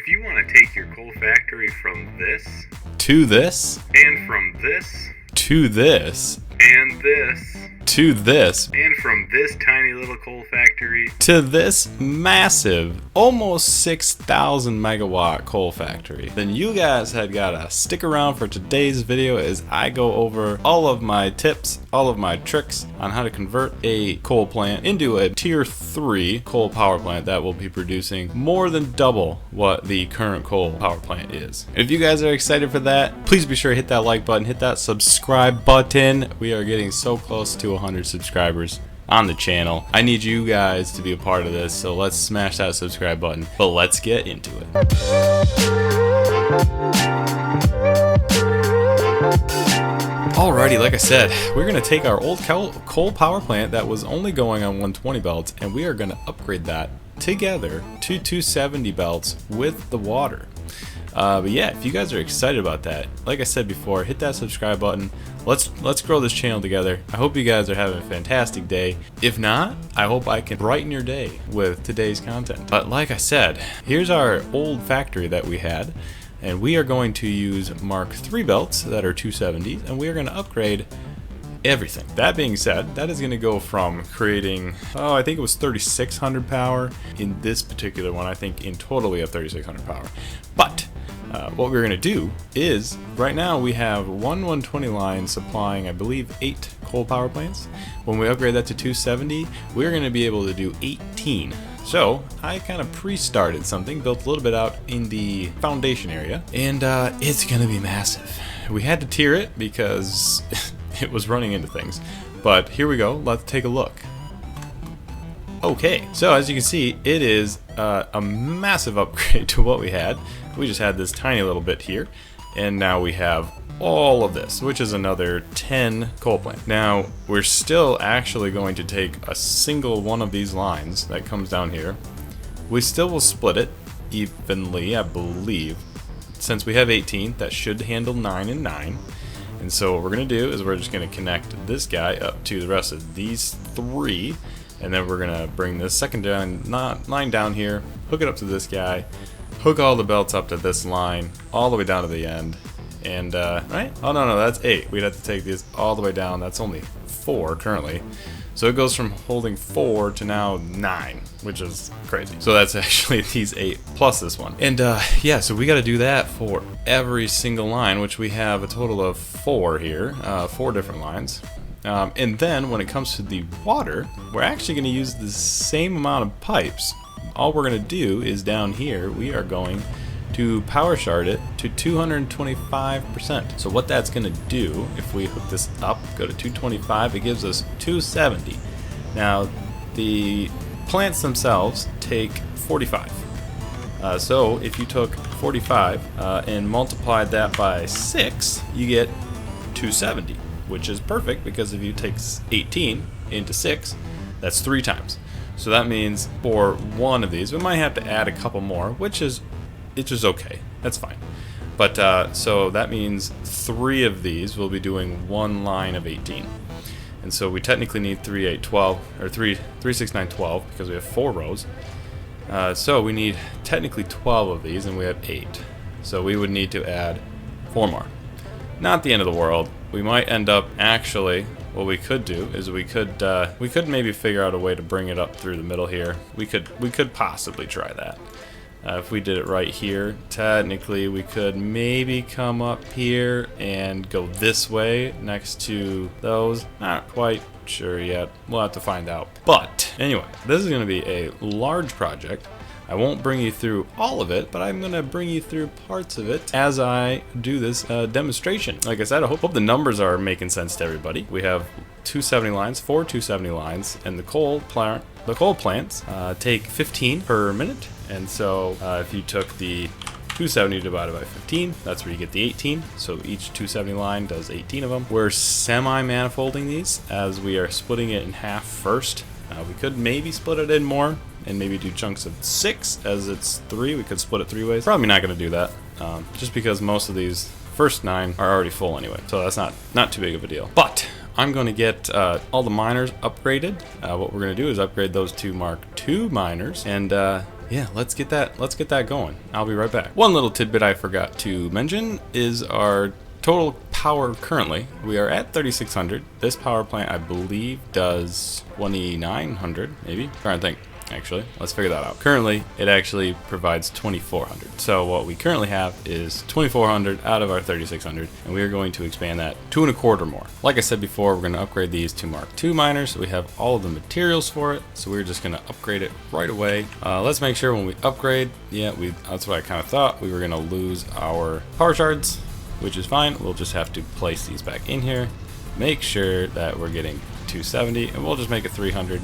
If you want to take your coal factory from this, to this, and from this, to this, and this, to this, and from this tiny little coal factory, to this massive, almost 6,000 megawatt coal factory, then you guys had gotta stick around for today's video as I go over all of my tips, all of my tricks on how to convert a coal plant into a tier 3 coal power plant that will be producing more than double what the current coal power plant is. If you guys are excited for that, please be sure to hit that like button, hit that subscribe button. We are getting so close to 100 subscribers on the channel. I need you guys to be a part of this, so let's smash that subscribe button. But let's get into it. Alrighty, like I said, we're going to take our old coal power plant that was only going on 120 belts, and we are going to upgrade that together to 270 belts with the water. But yeah, if you guys are excited about that, like I said before, hit that subscribe button. Let's grow this channel together. I hope you guys are having a fantastic day. If not, I hope I can brighten your day with today's content. But like I said, here's our old factory that we had, and we are going to use Mark III belts that are 270s, and we are going to upgrade everything. That being said, that is going to go from creating, I think it was 3600 power in this particular one. I think in total we have 3600 power. But what we're going to do is, right now we have one 120 line supplying, I believe, 8 coal power plants. When we upgrade that to 270, we're going to be able to do 18. So I kind of pre-started something, built a little bit out in the foundation area, and it's going to be massive. We had to tier it because it was running into things. But here we go, let's take a look. Okay, so as you can see, it is a massive upgrade to what we had. We just had this tiny little bit here, and now we have all of this, which is another 10 coal plants. Now, we're still actually going to take a single one of these lines that comes down here. We still will split it evenly, I believe. Since we have 18, that should handle 9 and 9. And so what we're going to do is we're just going to connect this guy up to the rest of these 3. And then we're going to bring this second line down here, hook it up to this guy, hook all the belts up to this line, all the way down to the end. And, right? Oh, no, that's 8. We'd have to take these all the way down. That's only 4 currently. So it goes from holding 4 to now 9, which is crazy. So that's actually these 8 plus this one. And yeah, so we got to do that for every single line, which we have a total of 4 here, 4 different lines. And then when it comes to the water, we're actually going to use the same amount of pipes. All we're going to do is down here, we are going to power shard it to 225%. So what that's going to do, if we hook this up, go to 225, it gives us 270. Now, the plants themselves take 45. So if you took 45 and multiplied that by 6, you get 270, which is perfect because if you take 18 into 6, that's 3 times. So that means for one of these, we might have to add a couple more, which is okay. That's fine. But so that means 3 of these will be doing 1 line of 18. And so we technically need 3, 8, 12, or 3, 6, 9, 12 because we have 4 rows. So we need technically 12 of these, and we have 8. So we would need to add 4 more. Not the end of the world. We might end up actually, what we could do is we could maybe figure out a way to bring it up through the middle here. We could possibly try that. If we did it right here, technically we could maybe come up here and go this way next to those. Not quite sure yet. We'll have to find out. But anyway, this is going to be a large project. I won't bring you through all of it, but I'm going to bring you through parts of it as I do this demonstration. Like I said, I hope the numbers are making sense to everybody. We have 270 lines, 4 270 lines, and the coal plants take 15 per minute. And so if you took the 270 divided by 15, that's where you get the 18. So each 270 line does 18 of them. We're semi-manifolding these as we are splitting it in half first. We could maybe split it in more and maybe do chunks of 6 as it's 3. We could split it 3 ways. Probably not going to do that just because most of these first 9 are already full anyway. So that's not too big of a deal. But I'm going to get all the miners upgraded. What we're going to do is upgrade those 2 Mark II miners, and yeah, let's get that going. I'll be right back. One little tidbit I forgot to mention is our total power currently. We are at 3,600. This power plant, I believe, does 2,900, maybe. Trying to think. Actually, let's figure that out. Currently, it actually provides 2,400. So what we currently have is 2,400 out of our 3,600, and we are going to expand that 2.25 more. Like I said before, we're going to upgrade these to Mark II miners. So we have all of the materials for it, so we're just going to upgrade it right away. Let's make sure when we upgrade, that's what I kind of thought. We were going to lose our power shards, which is fine. We'll just have to place these back in here. Make sure that we're getting 270, and we'll just make it 300.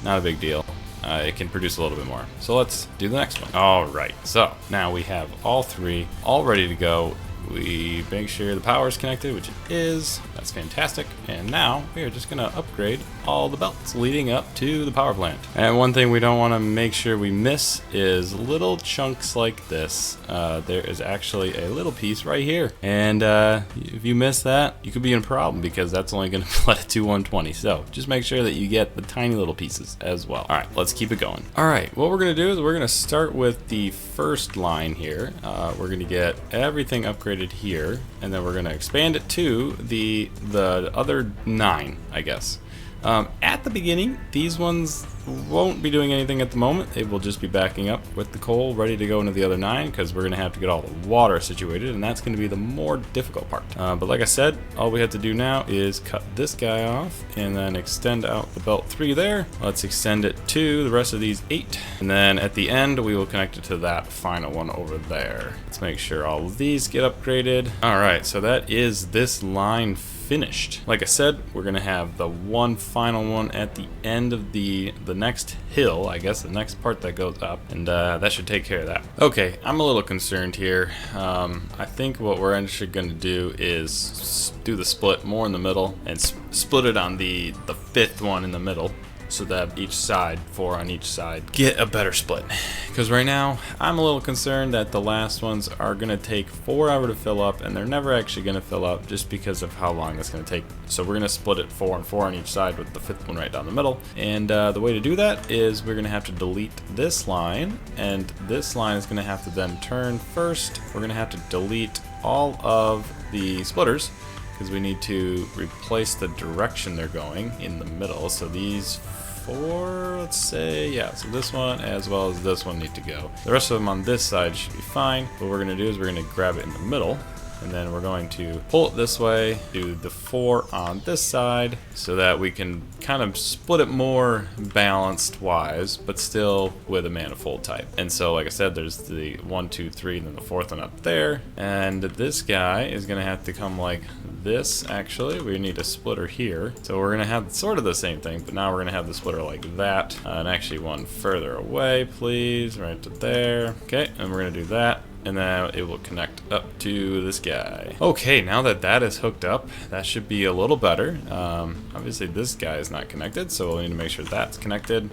Not a big deal. It can produce a little bit more. So let's do the next one. All right, so now we have all three all ready to go. We make sure the power is connected, which it is. That's fantastic. And now we are just gonna upgrade all the belts leading up to the power plant. And one thing we don't wanna make sure we miss is little chunks like this. There is actually a little piece right here. And if you miss that, you could be in a problem because that's only gonna let it to 120. So just make sure that you get the tiny little pieces as well. All right, let's keep it going. All right, what we're gonna do is we're gonna start with the first line here. We're gonna get everything upgraded here, and then we're going to expand it to the other 9, I guess. At the beginning, these ones won't be doing anything at the moment. They will just be backing up with the coal ready to go into the other 9 because we're going to have to get all the water situated, and that's going to be the more difficult part. But like I said, all we have to do now is cut this guy off and then extend out the belt 3 there. Let's extend it to the rest of these 8, and then at the end we will connect it to that final one over there. Let's make sure all of these get upgraded. All right, so that is this line finished. Like I said, we're gonna have the one final one at the end of the next hill, I guess, the next part that goes up, and that should take care of that. Okay, I'm a little concerned here. I think what we're actually gonna do is do the split more in the middle and split it on the 5th one in the middle, so that each side, 4 on each side, get a better split. Because right now, I'm a little concerned that the last ones are going to take forever to fill up, and they're never actually going to fill up just because of how long it's going to take. So we're going to split it 4 and 4 on each side with the 5th one right down the middle. And the way to do that is we're going to have to delete this line, and this line is going to have to then turn first. We're going to have to delete all of the splitters, because we need to replace the direction they're going in the middle. So these 4, let's say, yeah, so this one as well as this one need to go. The rest of them on this side should be fine. What we're going to do is we're going to grab it in the middle, and then we're going to pull it this way, do the 4 on this side, so that we can kind of split it more balanced wise, but still with a manifold type. And so, like I said, there's the 1, 2, 3, and then the 4th one up there. And this guy is going to have to come like this. Actually, we need a splitter here. So we're going to have sort of the same thing, but now we're going to have the splitter like that. And actually one further away, please, right to there. Okay, and we're going to do that. And then it will connect up to this guy. Okay, now that that is hooked up, that should be a little better. Obviously this guy is not connected, so we'll need to make sure that's connected.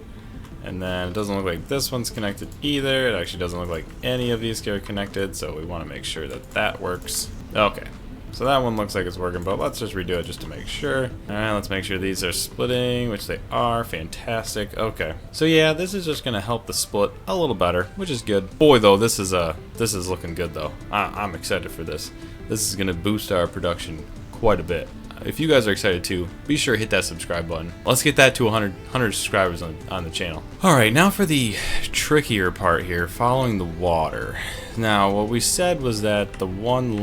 And then it doesn't look like this one's connected either. It actually doesn't look like any of these are connected, so we want to make sure that that works. Okay. So that one looks like it's working, but let's just redo it just to make sure. Alright, let's make sure these are splitting, which they are. Fantastic. Okay. So yeah, this is just gonna help the split a little better, which is good. Boy though, this is looking good though. I'm excited for this. This is gonna boost our production quite a bit. If you guys are excited too, be sure to hit that subscribe button. Let's get that to 100 subscribers on the channel. Alright, now for the trickier part here, following the water. Now, what we said was that the one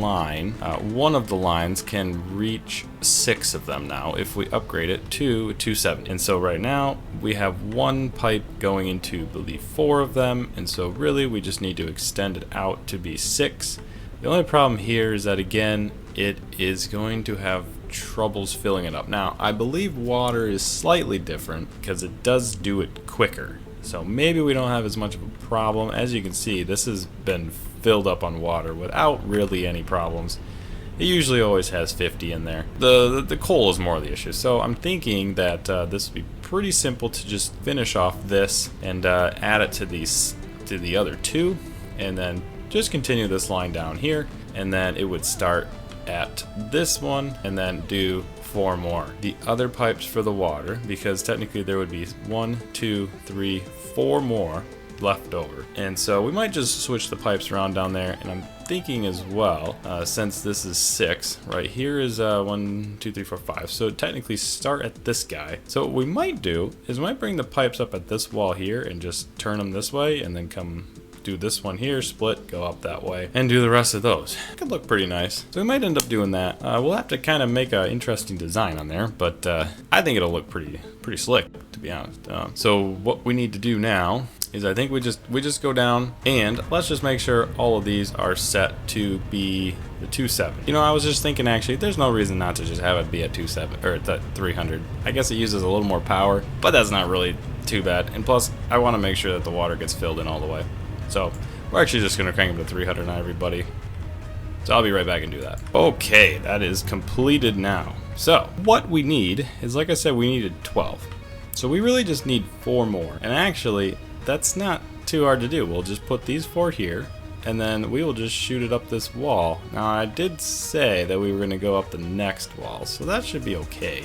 of the lines can reach 6 of them now if we upgrade it to 270. And so right now, we have one pipe going into, I believe, 4 of them. And so really, we just need to extend it out to be 6. The only problem here is that, again, it is going to have troubles filling it up. Now, I believe water is slightly different because it does do it quicker. So maybe we don't have as much of a problem. As you can see, this has been filled up on water without really any problems. It usually always has 50 in there. The coal is more the issue. So I'm thinking that this would be pretty simple to just finish off this and add it to the other 2, and then just continue this line down here, and then it would start at this one and then do 4 more. The other pipes for the water, because technically there would be 1, 2, 3, 4 more left over. And so we might just switch the pipes around down there. And I'm thinking as well, since this is 6, right here is 1, 2, 3, 4, 5. So technically start at this guy. So what we might do is we might bring the pipes up at this wall here and just turn them this way and then come do this one here, split, go up that way, and do the rest of those. Could look pretty nice. So we might end up doing that. We'll have to kind of make an interesting design on there, but I think it'll look pretty slick, to be honest. So what we need to do now is I think we just go down and let's just make sure all of these are set to be the 270. You know, I was just thinking actually there's no reason not to just have it be at 270 or at 300. I guess it uses a little more power, but that's not really too bad. And plus I want to make sure that the water gets filled in all the way. So we're actually just gonna crank it to 300 now, everybody. So I'll be right back and do that. Okay, that is completed now. So what we need is, like I said, we needed 12. So we really just need 4 more. And actually, that's not too hard to do. We'll just put these 4 here, and then we will just shoot it up this wall. Now I did say that we were gonna go up the next wall, so that should be okay.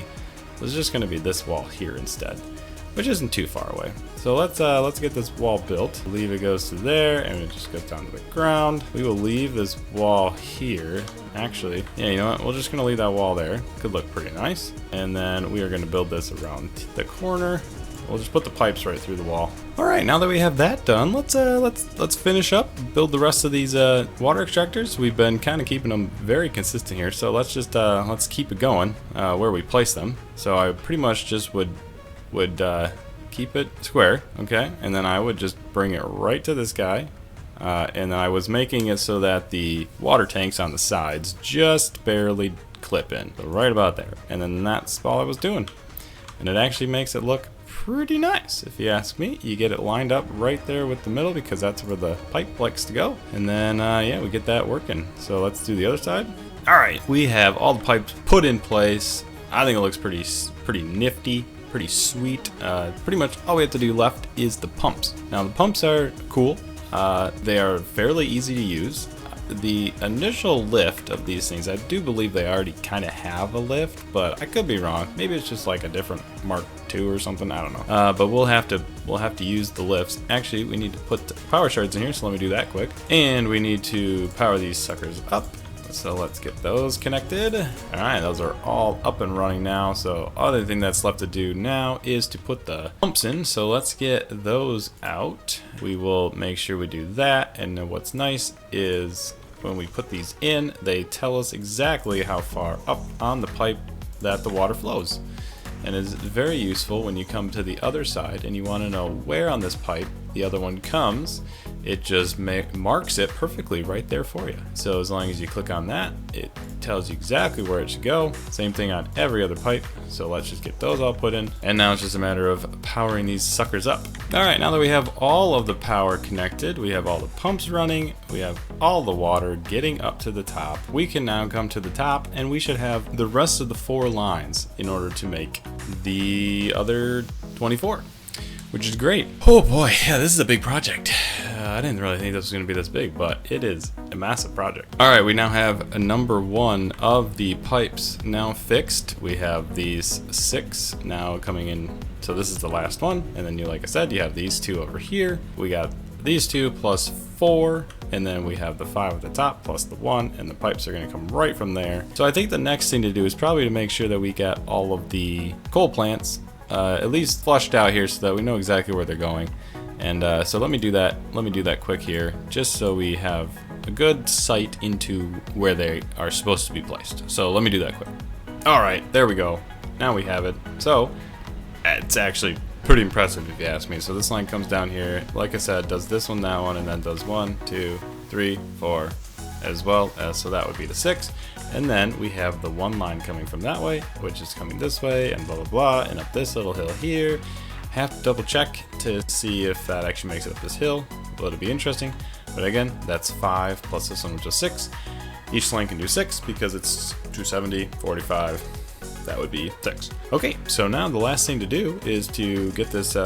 It's just gonna be this wall here instead, which isn't too far away. So let's get this wall built. I believe it goes to there, and it just goes down to the ground. We will leave this wall here. Actually, yeah, you know what? We're just gonna leave that wall there. Could look pretty nice. And then we are gonna build this around the corner. We'll just put the pipes right through the wall. All right, now that we have that done, let's finish up, build the rest of these water extractors. We've been kind of keeping them very consistent here, so let's just let's keep it going where we place them. So I pretty much just would keep it square, okay, and then I would just bring it right to this guy, and I was making it so that the water tanks on the sides just barely clip in, so right about there, and then that's all I was doing, and it actually makes it look pretty nice, if you ask me. You get it lined up right there with the middle because that's where the pipe likes to go, and then yeah, we get that working. So let's do the other side. All right, we have all the pipes put in place. I think it looks pretty nifty, pretty sweet. Pretty much all we have to do left is the pumps. Now the pumps are cool. They are fairly easy to use. The initial lift of these things, I do believe they already kind of have a lift, but I could be wrong. Maybe it's just like a different Mark II or something. I don't know. But we'll have to use the lifts. Actually, we need to put the power shards in here, so let me do that quick. And we need to power these suckers up. So let's get those connected. All right, those are all up and running now. So other thing that's left to do now is to put the pumps in. So let's get those out. We will make sure we do that. And then what's nice is when we put these in, they tell us exactly how far up on the pipe that the water flows. And it's very useful when you come to the other side and you want to know where on this pipe the other one comes. It just marks it perfectly right there for you. So as long as you click on that, it tells you exactly where it should go. Same thing on every other pipe. So let's just get those all put in. And now it's just a matter of powering these suckers up. All right, now that we have all of the power connected, we have all the pumps running, we have all the water getting up to the top, we can now come to the top and we should have the rest of the 4 lines in order to make the other 24. Which is great. Oh boy, yeah, this is a big project. I didn't really think this was going to be this big, but it is a massive project. All right, we now have a number 1 of the pipes now fixed. We have these 6 now coming in. So this is the last one. And then like I said, you have these 2 over here. We got these 2 plus 4. And then we have the 5 at the top plus the 1, and the pipes are going to come right from there. So I think the next thing to do is probably to make sure that we get all of the coal plants at least flushed out here so that we know exactly where they're going. And so let me do that quick here, just so we have a good sight into where they are supposed to be placed. So let me do that quick. All right, there we go. Now we have it. So it's actually pretty impressive if you ask me. So this line comes down here, like I said, does this one, that one, and then does 1, 2, 3, 4 as well. So that would be the 6. And then we have the 1 line coming from that way, which is coming this way, and blah blah blah, and up this little hill here. Have to double check to see if that actually makes it up this hill. Well, it'll be interesting. But again, that's 5 plus this one, which is 6. Each line can do 6 because it's 270, 45. That would be 6. Okay, so now the last thing to do is to get this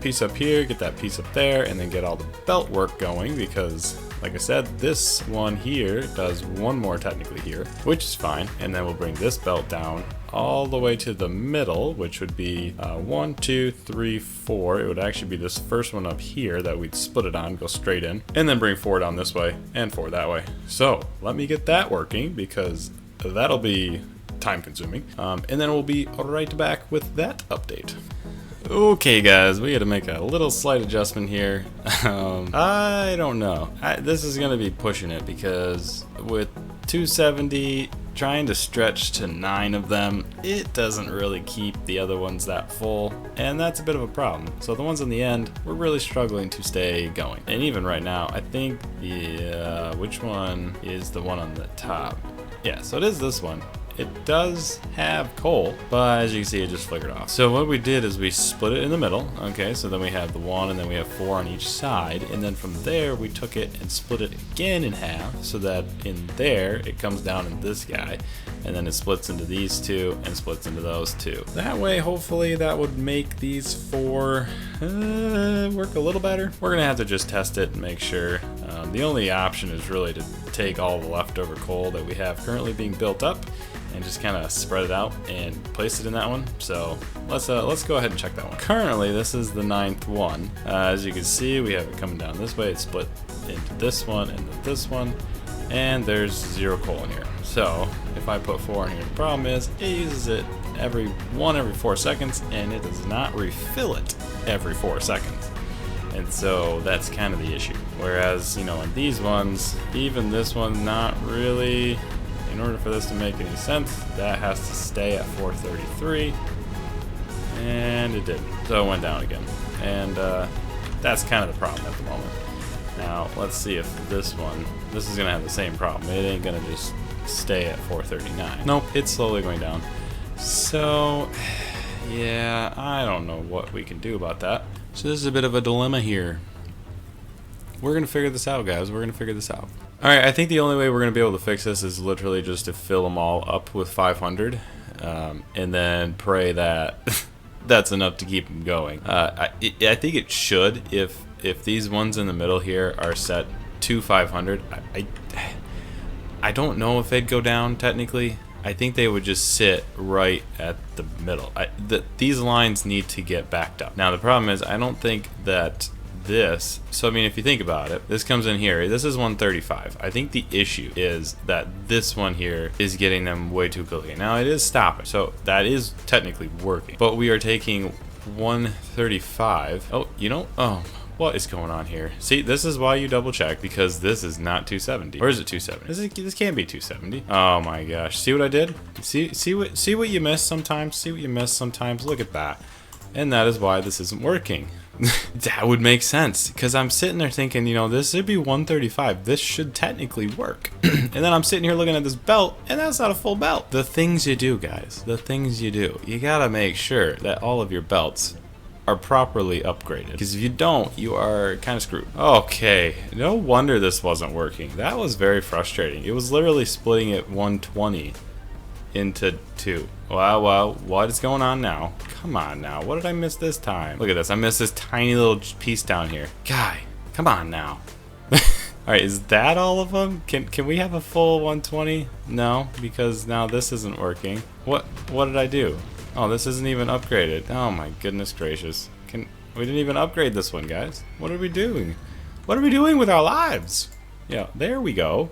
piece up here, get that piece up there, and then get all the belt work going, because like I said, this one here does one more technically here, which is fine. And then we'll bring this belt down all the way to the middle, which would be 1, 2, 3, 4. It would actually be this first one up here that we'd split it on, go straight in, and then bring 4 down this way and 4 that way. So let me get that working because that'll be time consuming. And then we'll be right back with that update. Okay guys, we got to make a little slight adjustment here. I don't know. This is going to be pushing it because with 270 trying to stretch to 9 of them, it doesn't really keep the other ones that full, and that's a bit of a problem. So the ones in the end, we're really struggling to stay going. And even right now, I think which one is the one on the top? Yeah, so it is this one. It does have coal, but as you can see, it just flickered off. So what we did is we split it in the middle. Okay, so then we have the 1 and then we have 4 on each side. And then from there, we took it and split it again in half so that in there, it comes down in this guy. And then it splits into these 2 and splits into those 2. That way, hopefully that would make these 4 work a little better. We're gonna have to just test it and make sure. The only option is really to take all the leftover coal that we have currently being built up and just kind of spread it out and place it in that one. So let's go ahead and check that one. Currently, this is the 9th one. As you can see, we have it coming down this way. It's split into this one and then this one, and there's 0 coal in here. So if I put 4 in here, the problem is it uses it every 4 seconds, and it does not refill it every 4 seconds. And so that's kind of the issue. Whereas, you know, in these ones, even this one's not really. In order for this to make any sense, that has to stay at 433, and it didn't. So it went down again, and that's kind of the problem at the moment. Now let's see if this is gonna have the same problem. It ain't gonna just stay at 439. Nope, it's slowly going down. So yeah, I don't know what we can do about that. So this is a bit of a dilemma here. We're gonna figure this out, guys. We're gonna figure this out. Alright, I think the only way we're going to be able to fix this is literally just to fill them all up with 500 and then pray that that's enough to keep them going. I think it should if these ones in the middle here are set to 500. I don't know if they'd go down technically. I think they would just sit right at the middle. These lines need to get backed up. Now the problem is I don't think that this, so I mean if you think about it, this comes in here, this is 135. I think the issue is that this one here is getting them way too quickly. Now it is stopping, so that is technically working, but we are taking 135. Oh, you know, oh, what is going on here? See, this is why you double check, because this is not 270. Or is it 270? This can't be 270. Oh my gosh, see what I did? See what you miss sometimes? See what you miss sometimes? Look at that. And that is why this isn't working. That would make sense, because I'm sitting there thinking, you know, this should be 135. This should technically work. And then I'm sitting here looking at this belt, and that's not a full belt. The things you do, guys, the things you do. You gotta make sure that all of your belts are properly upgraded, because if you don't, you are kind of screwed. Okay, no wonder this wasn't working. That was very frustrating. It was literally splitting it 120 into 2. Wow, what is going on now? Come on now, what did I miss this time? Look at this, I missed this tiny little piece down here. Guy, come on now. Alright, is that all of them? Can we have a full 120? No, because now this isn't working. What did I do? Oh, this isn't even upgraded. Oh my goodness gracious. We didn't even upgrade this one, guys. What are we doing? What are we doing with our lives? Yeah, there we go.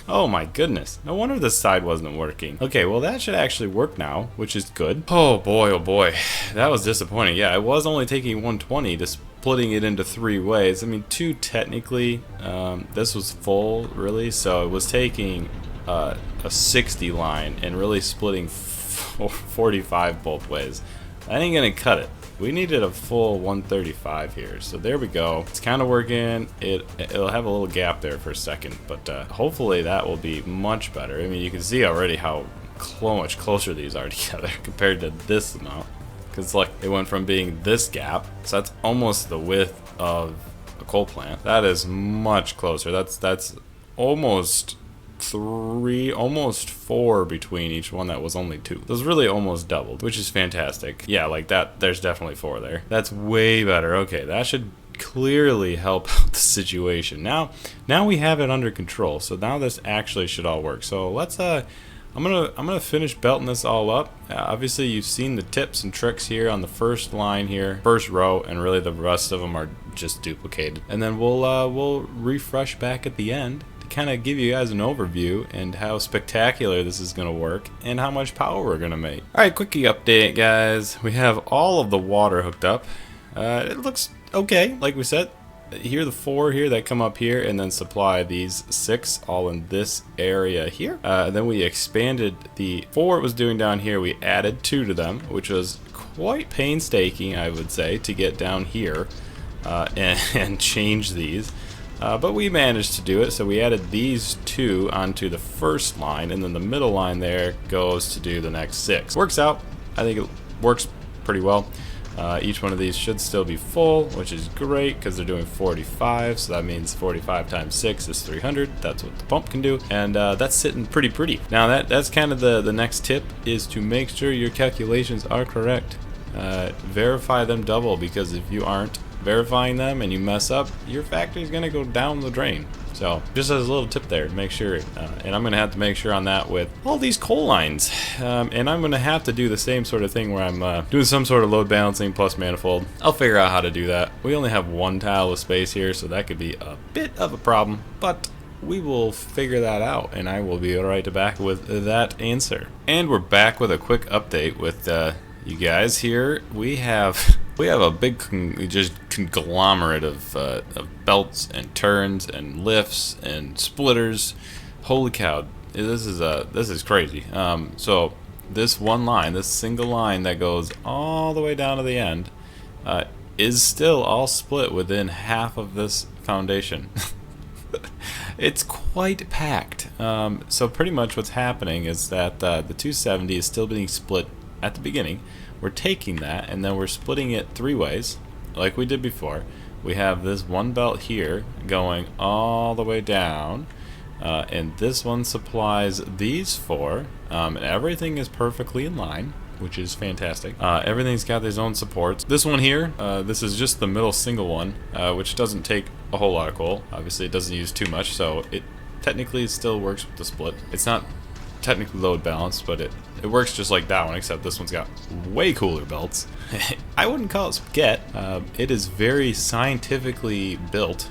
Oh my goodness. No wonder this side wasn't working. Okay, well that should actually work now, which is good. Oh boy. That was disappointing. Yeah, I was only taking 120 to splitting it into 3 ways. I mean, 2 technically. This was full, really, so it was taking a 60 line and really splitting 45 both ways. That ain't gonna cut it. We needed a full 135 here, so there we go. It's kind of working. It'll have a little gap there for a second, but hopefully that will be much better. I mean, you can see already how much closer these are together compared to this amount, because like it went from being this gap, so that's almost the width of a coal plant. That is much closer. That's almost 3, almost 4 between each one that was only 2. It was really almost doubled, which is fantastic. Yeah, like that, there's definitely 4 there. That's way better. Okay, that should clearly help out the situation. Now we have it under control. So now this actually should all work. So let's I'm gonna finish belting this all up. Obviously you've seen the tips and tricks here on the first line here, first row, and really the rest of them are just duplicated. And then we'll refresh back at the end to kind of give you guys an overview and how spectacular this is gonna work and how much power we're gonna make. All right, quickie update, guys. We have all of the water hooked up. It looks okay, like we said. Here are the 4 here that come up here and then supply these 6 all in this area here. Then we expanded the 4 it was doing down here. We added 2 to them, which was quite painstaking, I would say, to get down here and change these. But we managed to do it. So we added these 2 onto the first line, and then the middle line there goes to do the next 6. Works out. I think it works pretty well. Each one of these should still be full, which is great because they're doing 45, so that means 45 times 6 is 300. That's what the pump can do, and that's sitting pretty. Now that's kind of the next tip, is to make sure your calculations are correct. Verify them double, because if you aren't verifying them and you mess up, your factory's gonna go down the drain. So just as a little tip there, make sure, and I'm gonna have to make sure on that with all these coal lines, and I'm gonna have to do the same sort of thing where I'm doing some sort of load balancing plus manifold. I'll figure out how to do that. We only have 1 tile of space here, so that could be a bit of a problem, but we will figure that out, and I will be right back with that answer. And we're back with a quick update with you guys here. We have a big just conglomerate of belts and turns and lifts and splitters. Holy cow, this is crazy. So this one line, this single line that goes all the way down to the end, is still all split within half of this foundation. It's quite packed. So pretty much what's happening is that the 270 is still being split at the beginning. We're taking that and then we're splitting it 3 ways like we did before. We have this one belt here going all the way down, and this one supplies these 4, and everything is perfectly in line, which is fantastic. Everything's got its own supports. This one here, this is just the middle single one, which doesn't take a whole lot of coal. Obviously it doesn't use too much, so it technically still works with the split. It's not technically load balanced, but it works just like that one, except this one's got way cooler belts. I wouldn't call it spaghetti. It is very scientifically built.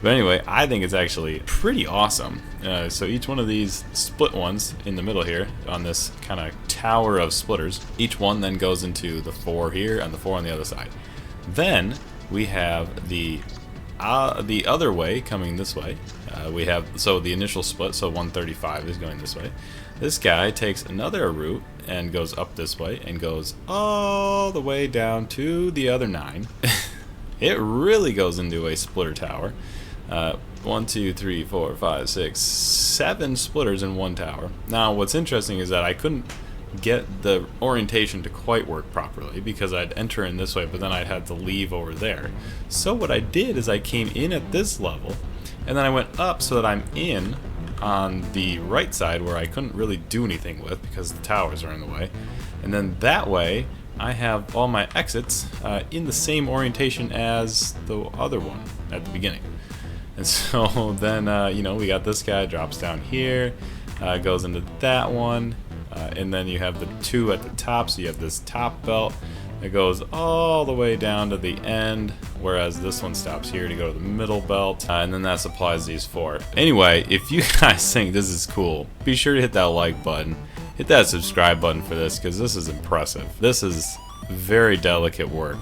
But anyway, I think it's actually pretty awesome. So each one of these split ones in the middle here on this kind of tower of splitters, each one then goes into the 4 here and the 4 on the other side. Then we have the other way coming this way. We have, so the initial split, so 135 is going this way. This guy takes another route and goes up this way and goes all the way down to the other 9. It really goes into a splitter tower. 1, 2, 3, 4, 5, 6, 7 splitters in one tower. Now what's interesting is that I couldn't get the orientation to quite work properly because I'd enter in this way, but then I'd have to leave over there. So what I did is I came in at this level, and then I went up so that I'm in on the right side where I couldn't really do anything with because the towers are in the way. And then that way I have all my exits in the same orientation as the other one at the beginning. And so then, you know, we got this guy drops down here, goes into that one, and then you have the 2 at the top, so you have this top belt that goes all the way down to the end, whereas this one stops here to go to the middle belt, and then that supplies these 4. Anyway, if you guys think this is cool, be sure to hit that like button, hit that subscribe button for this, because this is impressive. This is very delicate work.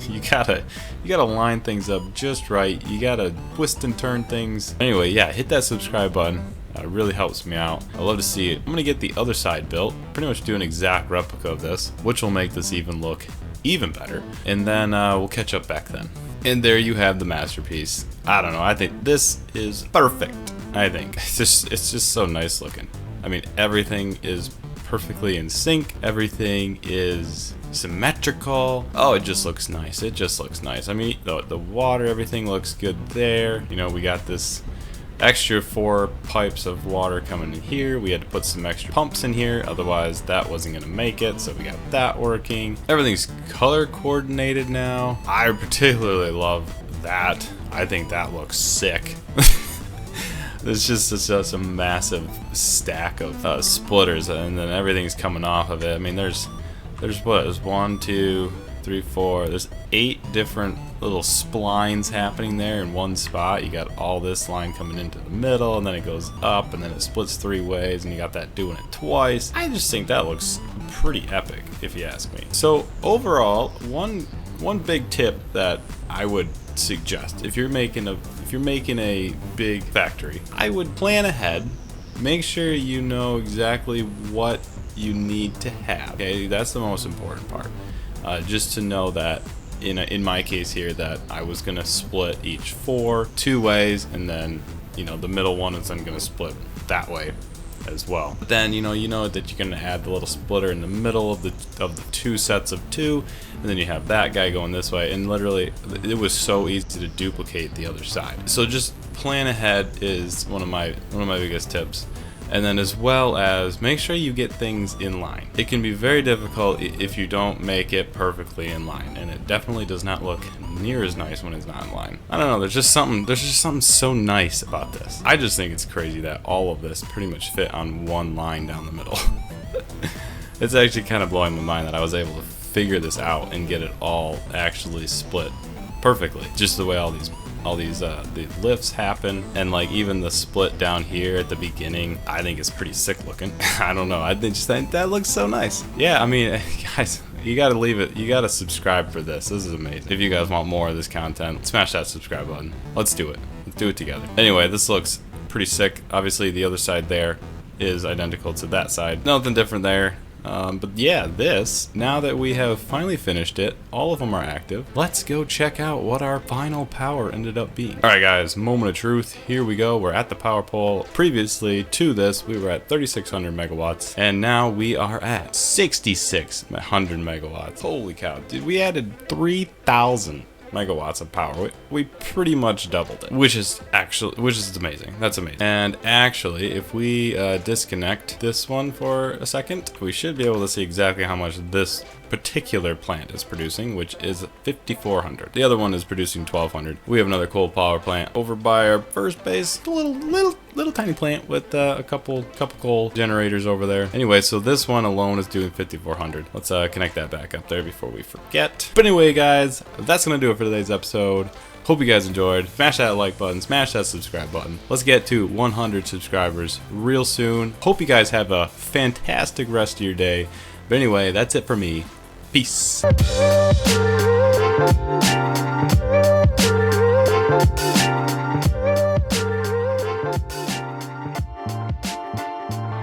you gotta line things up just right. You gotta twist and turn things. Anyway, yeah, hit that subscribe button. It really helps me out. I love to see it. I'm gonna get the other side built. Pretty much do an exact replica of this, which will make this even look even better. And then we'll catch up back then. And there you have the masterpiece. I don't know. I think this is perfect. I think it's just so nice looking. I mean, everything is perfectly in sync. Everything is symmetrical. Oh, it just looks nice. It just looks nice. I mean, the water, everything looks good there. You know, we got this extra 4 pipes of water coming in here. We had to put some extra pumps in here, otherwise that wasn't gonna make it, so we got that working. Everything's color coordinated now. I particularly love that. I think that looks sick. It's just a massive stack of splitters, and then everything's coming off of it. I mean, there's what? There's 1, 2, 3, 4. There's 8 different little splines happening there in one spot. You got all this line coming into the middle, and then it goes up, and then it splits 3 ways, and you got that doing it twice. I just think that looks pretty epic, if you ask me. So overall, one big tip that I would suggest if you're making a big factory, I would plan ahead. Make sure you know exactly what you need to have. Okay, that's the most important part. Just to know that in my case here, that I was gonna split each 4 2 ways, and then the middle one is then gonna split that way as well. But then you know that you're gonna add the little splitter in the middle of the 2 sets of 2, and then you have that guy going this way, and literally it was so easy to duplicate the other side. So just plan ahead is one of my biggest tips. And then as well as make sure you get things in line. It can be very difficult if you don't make it perfectly in line, and it definitely does not look near as nice when it's not in line. I don't know, there's just something so nice about this. I just think it's crazy that all of this pretty much fit on one line down the middle. It's actually kind of blowing my mind that I was able to figure this out and get it all actually split perfectly, just the way all these the lifts happen, and like even the split down here at the beginning, I think is pretty sick looking. I don't know, I just think that looks so nice. Yeah, I mean, guys, you gotta leave it, you gotta subscribe for this. This is amazing. If you guys want more of this content, smash that subscribe button. Let's do it together. Anyway, this looks pretty sick. Obviously the other side there is identical to that side, nothing different there. But yeah, now that we have finally finished it, all of them are active. Let's go check out what our final power ended up being. Alright guys, moment of truth. Here we go. We're at the power pole. Previously to this, we were at 3,600 megawatts, and now we are at 6,600 megawatts. Holy cow, dude, we added 3,000 megawatts of power. We pretty much doubled it, which is amazing. That's amazing. And actually, if we disconnect this one for a second, we should be able to see exactly how much this particular plant is producing, which is 5,400. The other one is producing 1,200. We have another coal power plant over by our first base, a little tiny plant with a couple coal generators over there. Anyway, so this one alone is doing 5,400. Let's connect that back up there before we forget. But anyway, guys, that's gonna do it for today's episode. Hope you guys enjoyed. Smash that like button, smash that subscribe button. Let's get to 100 subscribers real soon. Hope you guys have a fantastic rest of your day. But anyway, that's it for me. Peace.